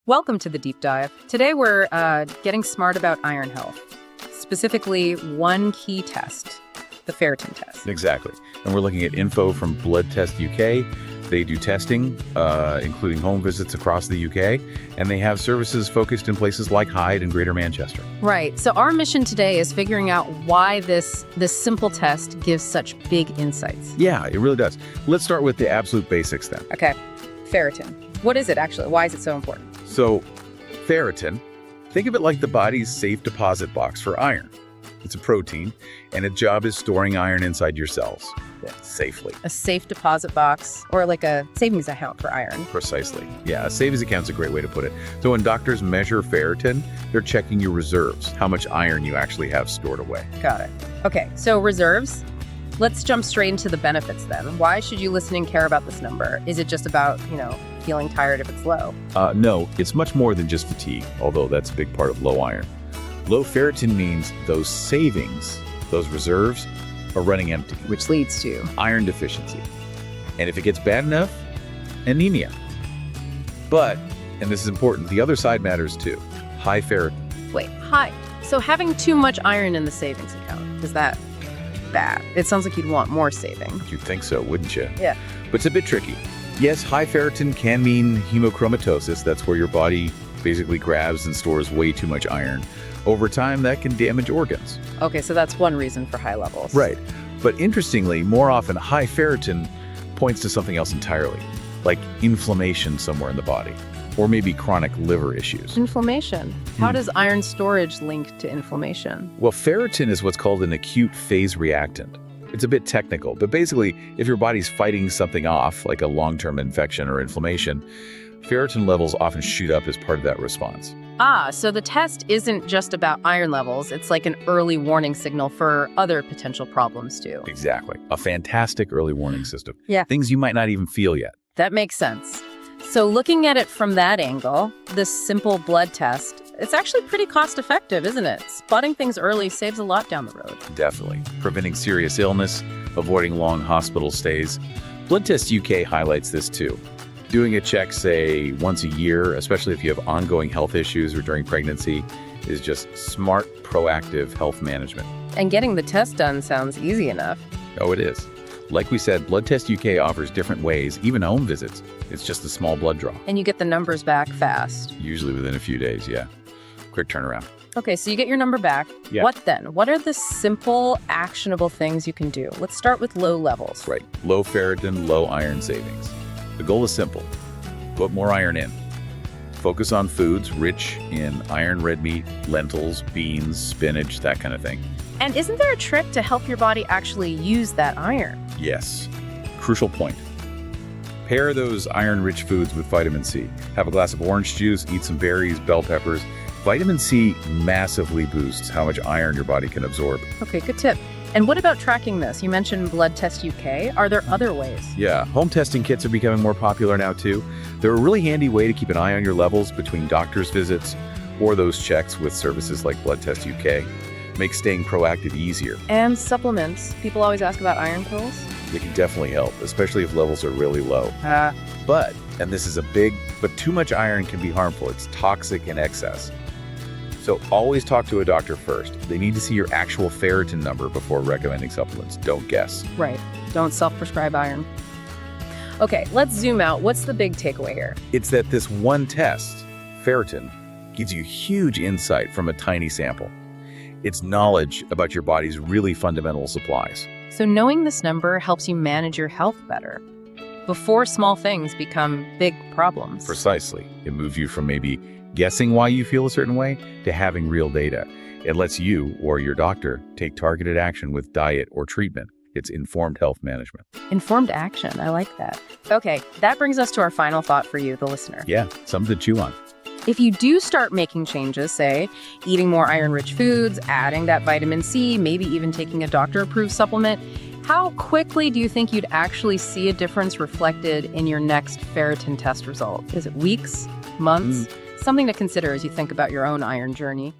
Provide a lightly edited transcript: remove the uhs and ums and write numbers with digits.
Welcome to the deep dive. Today we're getting smart about iron health, specifically one key test, the Ferritin test. Exactly. And we're looking at info from Blood Test UK. They do testing, including home visits across the UK, and they have services focused in places like Hyde and Greater Manchester. Right. So our mission today is figuring out why this simple test gives such big insights. Yeah, it really does. Let's start with the absolute basics then. Okay. Ferritin. What is it actually? Why is it so important? So, ferritin, think of it like the body's safe deposit box for iron. It's a protein, and its job is storing iron inside your cells safely. A safe deposit box, or like a savings account for iron. Precisely. Yeah, a savings account's a great way to put it. So when doctors measure ferritin, they're checking your reserves, how much iron you actually have stored away. Got it. Okay, so reserves. Let's jump straight into the benefits then. Why should you listening care about this number? Is it just about, feeling tired if it's low? No, it's much more than just fatigue, although that's a big part of low iron. Low ferritin means those savings, those reserves, are running empty. Which leads to iron deficiency. And if it gets bad enough, anemia. But, and this is important, the other side matters too. High ferritin. Wait, high. So having too much iron in the savings account, is that bad? It sounds like you'd want more saving. You'd think so, wouldn't you? Yeah. But it's a bit tricky. Yes, high ferritin can mean haemochromatosis. That's where your body basically grabs and stores way too much iron. Over time, that can damage organs. Okay, so that's one reason for high levels. Right. But interestingly, more often, high ferritin points to something else entirely, like inflammation somewhere in the body, or maybe chronic liver issues. Inflammation. How does iron storage link to inflammation? Well, ferritin is what's called an acute phase reactant. It's a bit technical, but basically, if your body's fighting something off, like a long-term infection or inflammation, ferritin levels often shoot up as part of that response. So the test isn't just about iron levels. It's like an early warning signal for other potential problems too. Exactly. A fantastic early warning system. Yeah. Things you might not even feel yet. That makes sense. So looking at it from that angle, this simple blood test, it's actually pretty cost-effective, isn't it? Spotting things early saves a lot down the road. Definitely. Preventing serious illness, avoiding long hospital stays. Blood Test UK highlights this too. Doing a check, say, once a year, especially if you have ongoing health issues or during pregnancy, is just smart, proactive health management. And getting the test done sounds easy enough. Oh, it is. Like we said, Blood Test UK offers different ways, even home visits. It's just a small blood draw. And you get the numbers back fast. Usually within a few days, yeah. Quick turnaround. Okay, so you get your number back. Yeah. What then? What are the simple, actionable things you can do? Let's start with low levels. Right. Low ferritin, low iron savings. The goal is simple. Put more iron in. Focus on foods rich in iron, red meat, lentils, beans, spinach, that kind of thing. And isn't there a trick to help your body actually use that iron? Yes. Crucial point. Pair those iron-rich foods with vitamin C. Have a glass of orange juice, eat some berries, bell peppers. Vitamin C massively boosts how much iron your body can absorb. Okay, good tip. And what about tracking this? You mentioned Blood Test UK. Are there other ways? Yeah, home testing kits are becoming more popular now too. They're a really handy way to keep an eye on your levels between doctor's visits or those checks with services like Blood Test UK. Make staying proactive easier. And supplements. People always ask about iron pills. They can definitely help, especially if levels are really low. But, and this is but too much iron can be harmful. It's toxic in excess. So always talk to a doctor first. They need to see your actual ferritin number before recommending supplements. Don't guess. Right. Don't self-prescribe iron. Okay, let's zoom out. What's the big takeaway here? It's that this one test, ferritin, gives you huge insight from a tiny sample. It's knowledge about your body's really fundamental supplies. So knowing this number helps you manage your health better before small things become big problems. Precisely. It moves you from maybe guessing why you feel a certain way to having real data. It lets you or your doctor take targeted action with diet or treatment. It's informed health management. Informed action. I like that. Okay, that brings us to our final thought for you, the listener. Yeah, something to chew on. If you do start making changes, say eating more iron-rich foods, adding that vitamin C, maybe even taking a doctor-approved supplement, how quickly do you think you'd actually see a difference reflected in your next ferritin test result? Is it weeks, months? Something to consider as you think about your own iron journey.